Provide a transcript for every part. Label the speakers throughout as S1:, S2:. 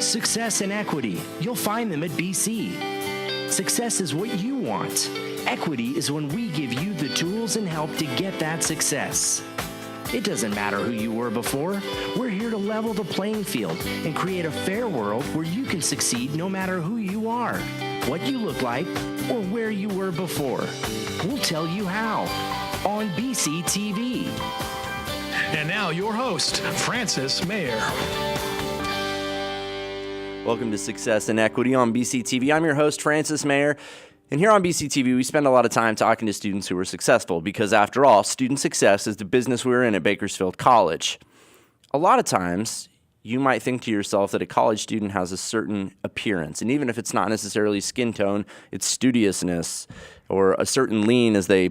S1: Success and equity. You'll find them at BC. Success is what you want. Equity is when we give you the tools and help to get that success. It doesn't matter who you were before. We're here to level the playing field and create a fair world where you can succeed no matter who you are, what you look like, or where you were before. We'll tell you how on BCTV.
S2: And now your host, Francis Mayer.
S3: Welcome to Success and Equity on BCTV. I'm your host, Francis Mayer. And here on BCTV, we spend a lot of time talking to students who are successful because, after all, student success is the business we're in at Bakersfield College. A lot of times, you might think to yourself that a college student has a certain appearance. And even if it's not necessarily skin tone, it's studiousness or a certain lean as they,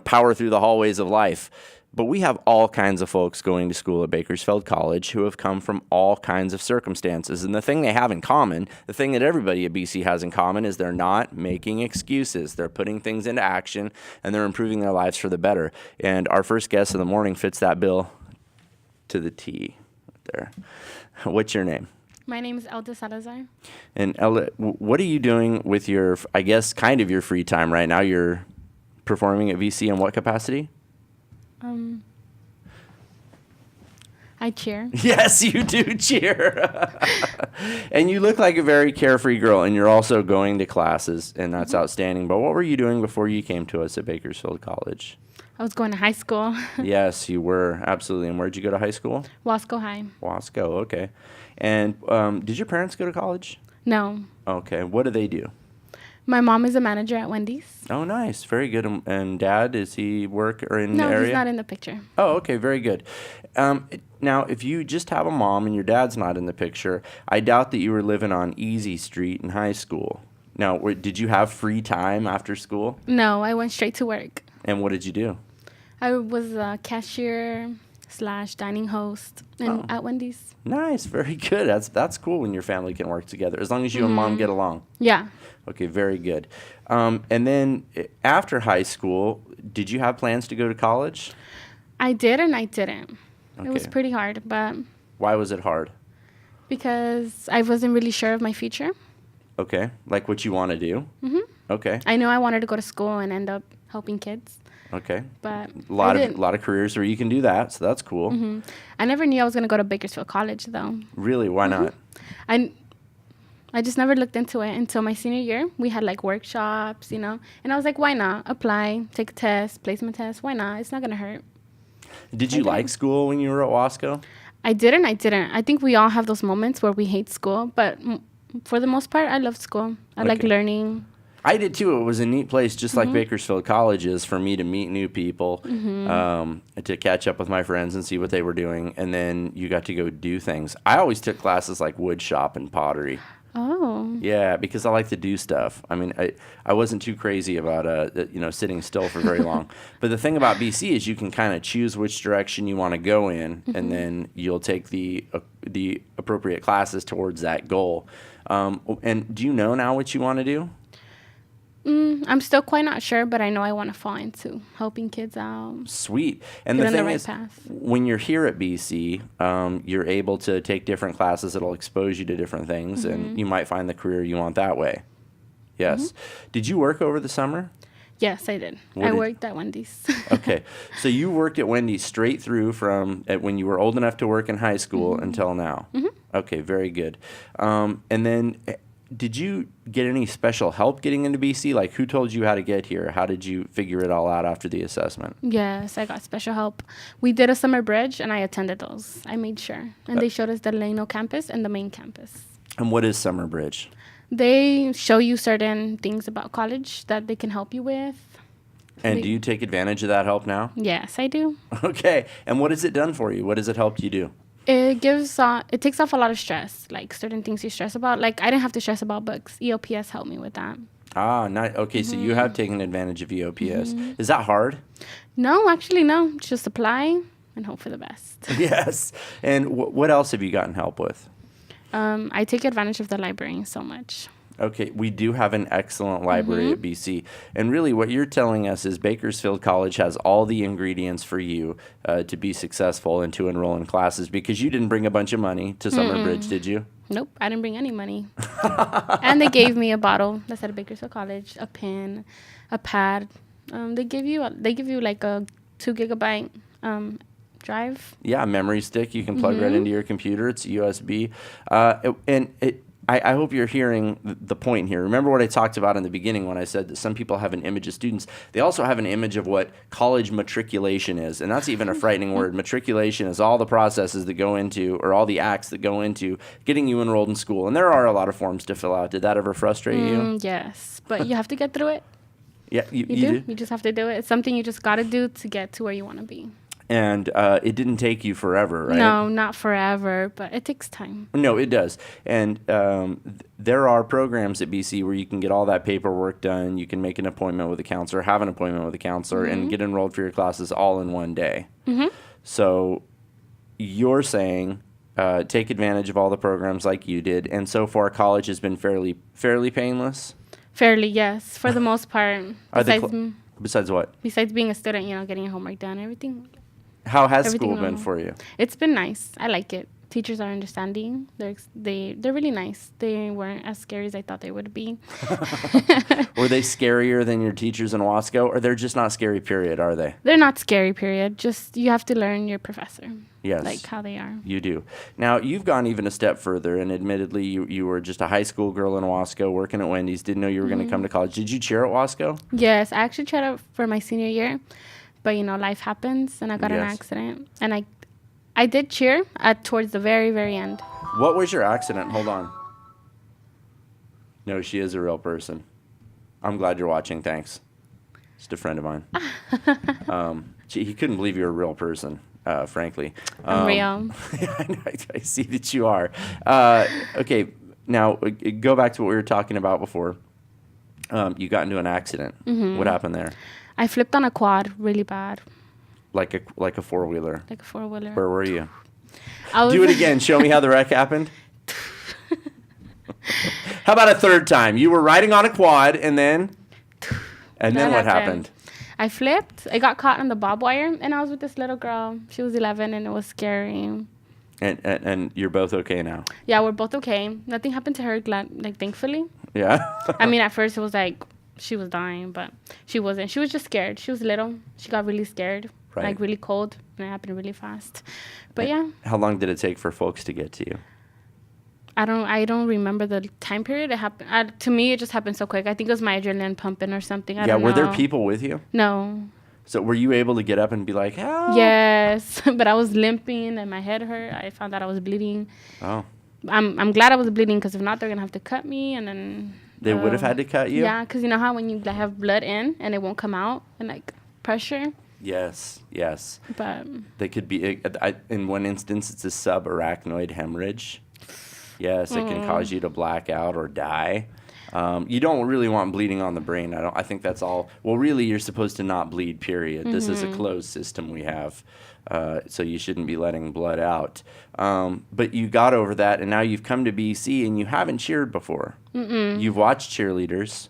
S3: power through the hallways of life. But we have all kinds of folks going to school at Bakersfield College who have come from all kinds of circumstances. And the thing they have in common, the thing that everybody at BC has in common, is they're not making excuses. They're putting things into action, and they're improving their lives for the better. And our first guest of the morning fits that bill to the T right there. What's your name?
S4: My name is Elda Salazar.
S3: And Elda, what are you doing with your, I guess, kind of your free time right now? You're performing at BC in what capacity?
S4: I cheer.
S3: Yes, you do cheer. And you look like a very carefree girl, and you're also going to classes, and that's outstanding. But what were you doing before you came to us at Bakersfield College?
S4: I was going to high school.
S3: Yes, you were. Absolutely. And where'd you go to high school?
S4: Wasco High.
S3: Wasco, okay. And did your parents go to college?
S4: No.
S3: Okay. What do they do?
S4: My mom is a manager at Wendy's.
S3: Oh, nice. Very good. And Dad, is he work or in the area?
S4: No, he's not in the picture.
S3: Oh, okay. Very good. Now, if you just have a mom and your dad's not in the picture, I doubt that you were living on Easy Street in high school. Now, did you have free time after school? No,
S4: I went straight to work.
S3: And what did you do?
S4: I was a cashier / dining host at Wendy's.
S3: Nice. Very good. That's cool when your family can work together, as long as you and Mom get along.
S4: Yeah.
S3: Okay, very good. And then after high school, did you have plans to go to college?
S4: I did and I didn't.
S3: Okay.
S4: It was pretty hard, but...
S3: Why was it hard?
S4: Because I wasn't really sure of my future.
S3: Okay, like what you want to do? Mm-hmm. Okay.
S4: I knew I wanted to go to school and end up helping kids.
S3: Okay.
S4: But
S3: a lot of careers where you can do that, so that's cool.
S4: Mm-hmm. I never knew I was going to go to Bakersfield College, though.
S3: Really? Why not?
S4: I just never looked into it until my senior year. We had workshops, and I was like, why not? Apply, take a test, placement test. Why not? It's not going to hurt.
S3: Did you like school when you were at Wasco?
S4: I didn't. I think we all have those moments where we hate school, but for the most part, I loved school. I like learning.
S3: I did too. It was a neat place, just like Bakersfield College is, for me to meet new people, to catch up with my friends and see what they were doing, and then you got to go do things. I always took classes like wood shop and pottery.
S4: Oh.
S3: Yeah, because I like to do stuff. I mean, I wasn't too crazy about sitting still for very long. But the thing about BC is you can kind of choose which direction you want to go in, and then you'll take the appropriate classes towards that goal. And do you know now what you want to do?
S4: I'm still quite not sure, but I know I want to fall into helping kids out.
S3: Sweet. And the thing is, when you're here at BC, you're able to take different classes that'll expose you to different things, and you might find the career you want that way. Yes. Did you work over the summer?
S4: Yes, I did. I worked at Wendy's.
S3: Okay. So you worked at Wendy's straight through from when you were old enough to work in high school until now? Okay, very good. And then... Did you get any special help getting into BC? Like, who told you how to get here? How did you figure it all out after the assessment?
S4: Yes, I got special help. We did a summer bridge, and I attended those. I made sure. And they showed us the Leno campus and the main campus.
S3: And what is Summer Bridge?
S4: They show you certain things about college that they can help you with.
S3: And do you take advantage of that help now?
S4: Yes, I do.
S3: Okay. And what has it done for you? What has it helped you do?
S4: It takes off a lot of stress, like certain things you stress about. Like, I didn't have to stress about books. EOPS helped me with that.
S3: Ah, okay. So you have taken advantage of EOPS. Is that hard?
S4: No, actually, no. Just apply and hope for the best.
S3: Yes. And what else have you gotten help with?
S4: I take advantage of the library so much.
S3: Okay, we do have an excellent library at BC. And really what you're telling us is Bakersfield College has all the ingredients for you to be successful and to enroll in classes, because you didn't bring a bunch of money to Summer Bridge, did you?
S4: Nope, I didn't bring any money. And they gave me a bottle that said Bakersfield College, a pen, a pad. They give you like a 2 gigabyte drive.
S3: Yeah, a memory stick you can plug right into your computer. It's USB. I hope you're hearing the point here. Remember what I talked about in the beginning when I said that some people have an image of students. They also have an image of what college matriculation is, and that's even a frightening word. Matriculation is all the processes that go into, or all the acts that go into getting you enrolled in school. And there are a lot of forms to fill out. Did that ever frustrate you?
S4: Yes, but you have to get through it.
S3: Yeah, you do?
S4: You just have to do it. It's something you just got to do to get to where you want to be.
S3: And it didn't take you forever, right?
S4: No, not forever, but it takes time.
S3: No, it does. And there are programs at BC where you can get all that paperwork done. You can make an appointment with a counselor, have an appointment with a counselor, and get enrolled for your classes all in one day. So you're saying take advantage of all the programs like you did. And so far, college has been fairly painless?
S4: Fairly, yes, for the most part.
S3: Besides what?
S4: Besides being a student, getting your homework done, everything.
S3: How has
S4: Everything
S3: school been
S4: normal.
S3: for you?
S4: It's been nice. I like it. Teachers are understanding. They're really nice. They weren't as scary as I thought they would be.
S3: Were they scarier than your teachers in Wasco, or they're just not scary, period, are they?
S4: They're not scary, period. Just you have to learn your professor.
S3: Yes.
S4: Like how they are.
S3: You do. Now, you've gone even a step further, and admittedly, you were just a high school girl in Wasco working at Wendy's, didn't know you were going to come to college. Did you cheer at Wasco?
S4: Yes, I actually tried out for my senior year, but life happens, and I got an accident, and I did cheer towards the very, very end.
S3: What was your accident? Hold on. No, she is a real person. I'm glad you're watching. Thanks. Just a friend of mine. He couldn't believe you're a real person, frankly.
S4: I'm real.
S3: I see that you are. Okay, now go back to what we were talking about before. You got into an accident. What happened there?
S4: I flipped on a quad really bad.
S3: Like a four-wheeler.
S4: Like a four-wheeler.
S3: Where were you?
S4: Do
S3: it again. Show me how the wreck happened. How about a third time? You were riding on a quad, and then what happened?
S4: I flipped. I got caught on the barbed wire, and I was with this little girl. She was 11, and it was scary.
S3: And you're both okay now?
S4: Yeah, we're both okay. Nothing happened to her, thankfully.
S3: Yeah.
S4: I mean, at first it was like she was dying, but she wasn't. She was just scared. She was little. She got really scared.
S3: Right.
S4: Like really cold, and it happened really fast. But yeah.
S3: How long did it take for folks to get to you?
S4: I don't remember the time period. It happened to me. It just happened so quick. I think it was my adrenaline pumping or something. I don't know.
S3: Were there people with you?
S4: No.
S3: So were you able to get up and be like, help?
S4: Yes, but I was limping and my head hurt. I found out I was bleeding.
S3: Oh.
S4: I'm glad I was bleeding, because if not, they're gonna have to cut me, and then
S3: they would have had to cut you.
S4: Yeah, because you know how when you have blood in and it won't come out, and pressure.
S3: Yes.
S4: But
S3: they could be. In one instance, it's a subarachnoid hemorrhage. Yes, it can cause you to black out or die. You don't really want bleeding on the brain. I think that's all. Well, really, you're supposed to not bleed, period. This is a closed system we have, so you shouldn't be letting blood out. But you got over that, and now you've come to BC, and you haven't cheered before. You've watched cheerleaders,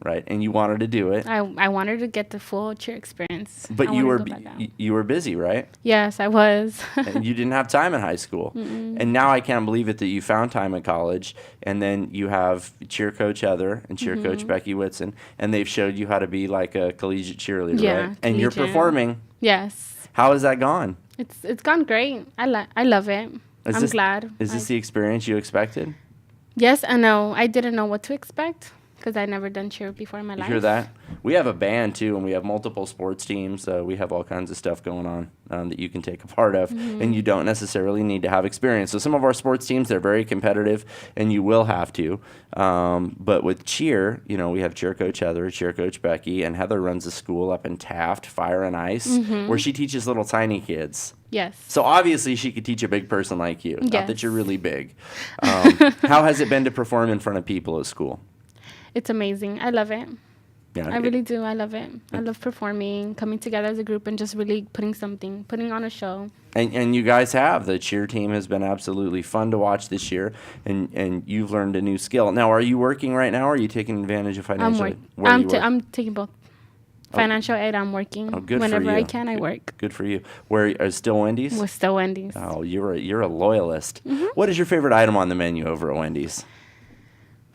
S3: right? And you wanted to do it.
S4: I wanted to get the full cheer experience.
S3: But you were busy, right?
S4: Yes, I was.
S3: And you didn't have time in high school. And now I can't believe it that you found time in college, and then you have cheer coach Heather and cheer coach Becky Whitson, and they've showed you how to be like a collegiate cheerleader, right? And you're performing.
S4: Yes.
S3: How has that gone?
S4: It's gone great. I love it. I'm glad.
S3: Is this the experience you expected?
S4: Yes, I know. I didn't know what to expect, because I never done cheer before in my life.
S3: You hear that? We have a band, too, and we have multiple sports teams. We have all kinds of stuff going on that you can take a part of, and you don't necessarily need to have experience. So some of our sports teams, they're very competitive, and you will have to. But with cheer, we have cheer coach Heather, cheer coach Becky, and Heather runs a school up in Taft, Fire and Ice, where she teaches little tiny kids.
S4: Yes.
S3: So obviously she could teach a big person like you. Yes. Not that you're really big. How has it been to perform in front of people at school?
S4: It's amazing. I love it.
S3: Yeah,
S4: I really do. I love it. I love performing, coming together as a group, and just really putting on a show.
S3: And you guys have. The cheer team has been absolutely fun to watch this year, and you've learned a new skill. Now, are you working right now, or are you taking advantage of financial?
S4: I'm taking both. Financial aid, I'm working.
S3: Oh, good
S4: Whenever
S3: for you.
S4: I can, I work.
S3: Good for you. Where is still Wendy's?
S4: With still Wendy's.
S3: Oh, you're a loyalist.
S4: Mm-hmm.
S3: What is your favorite item on the menu over at Wendy's?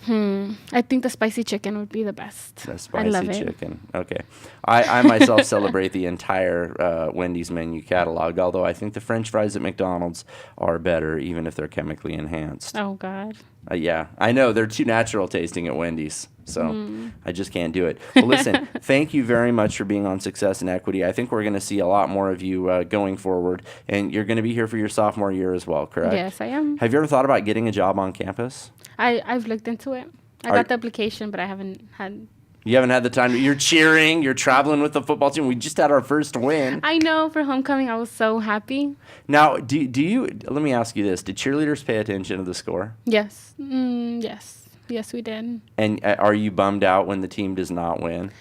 S4: I think the spicy chicken would be the best.
S3: The
S4: I love
S3: spicy
S4: it.
S3: chicken. Okay. I myself celebrate the entire Wendy's menu catalog, although I think the French fries at McDonald's are better, even if they're chemically enhanced.
S4: Oh, God.
S3: Yeah, I know. They're too natural tasting at Wendy's, so I just can't do it. Well, listen, thank you very much for being on Success and Equity. I think we're going to see a lot more of you going forward, and you're going to be here for your sophomore year as well, correct?
S4: Yes, I am.
S3: Have you ever thought about getting a job on campus?
S4: I've looked into it. I got the application, but I haven't had...
S3: You haven't had the time. You're cheering. You're traveling with the football team. We just had our first win.
S4: I know. For homecoming, I was so happy.
S3: Now, do you? Let me ask you this: did cheerleaders pay attention to the score?
S4: Yes. Yes, we did.
S3: And are you bummed out when the team does not win?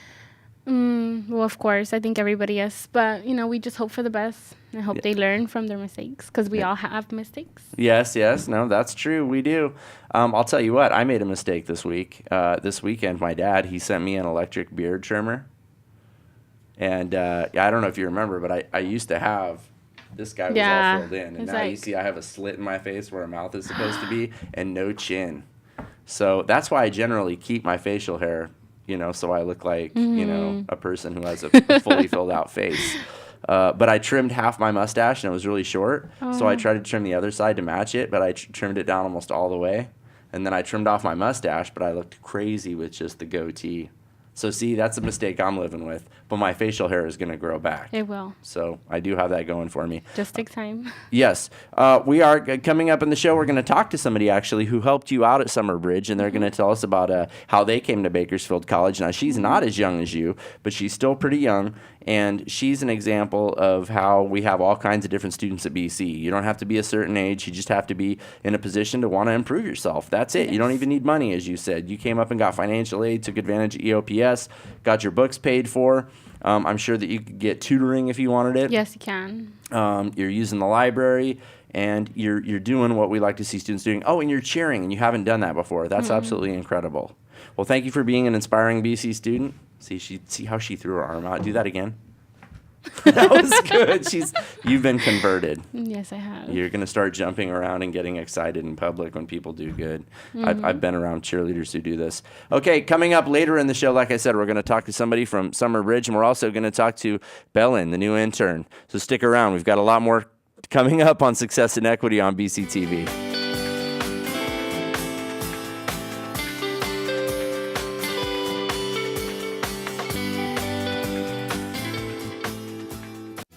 S4: Well, of course. I think everybody is. But, we just hope for the best. I hope they learn from their mistakes, because we all have mistakes.
S3: Yes. No, that's true. We do. I'll tell you what. I made a mistake this week. This weekend, my dad, he sent me an electric beard trimmer. And I don't know if you remember, but I used to have... This guy was all filled in. And now you see I have a slit in my face where a mouth is supposed to be and no chin. So that's why I generally keep my facial hair, so I look like, a person who has a fully filled out face. But I trimmed half my mustache and it was really short. So I tried to trim the other side to match it, but I trimmed it down almost all the way. And then I trimmed off my mustache, but I looked crazy with just the goatee. So see, that's a mistake I'm living with. But my facial hair is going to grow back.
S4: It will.
S3: So I do have that going for me.
S4: Just take time.
S3: Yes. We are coming up in the show. We're going to talk to somebody actually who helped you out at Summer Bridge, and they're going to tell us about how they came to Bakersfield College. Now, she's not as young as you, but she's still pretty young, and she's an example of how we have all kinds of different students at BC. You don't have to be a certain age. You just have to be in a position to want to improve yourself. That's it. Yes. You don't even need money, as you said. You came up and got financial aid, took advantage of EOPS, got your books paid for. I'm sure that you could get tutoring if you wanted it.
S4: Yes, you can.
S3: You're using the library, and you're doing what we like to see students doing. Oh, and you're cheering, and you haven't done that before. That's absolutely incredible. Well, thank you for being an inspiring BC student. See how she threw her arm out. Do that again. That was good. You've been converted.
S4: Yes, I have.
S3: You're going to start jumping around and getting excited in public when people do good. I've been around cheerleaders who do this. Okay, coming up later in the show, like I said, we're going to talk to somebody from Summer Bridge, and we're also going to talk to Bellin, the new intern. So stick around. We've got a lot more coming up on Success and Equity on BCTV.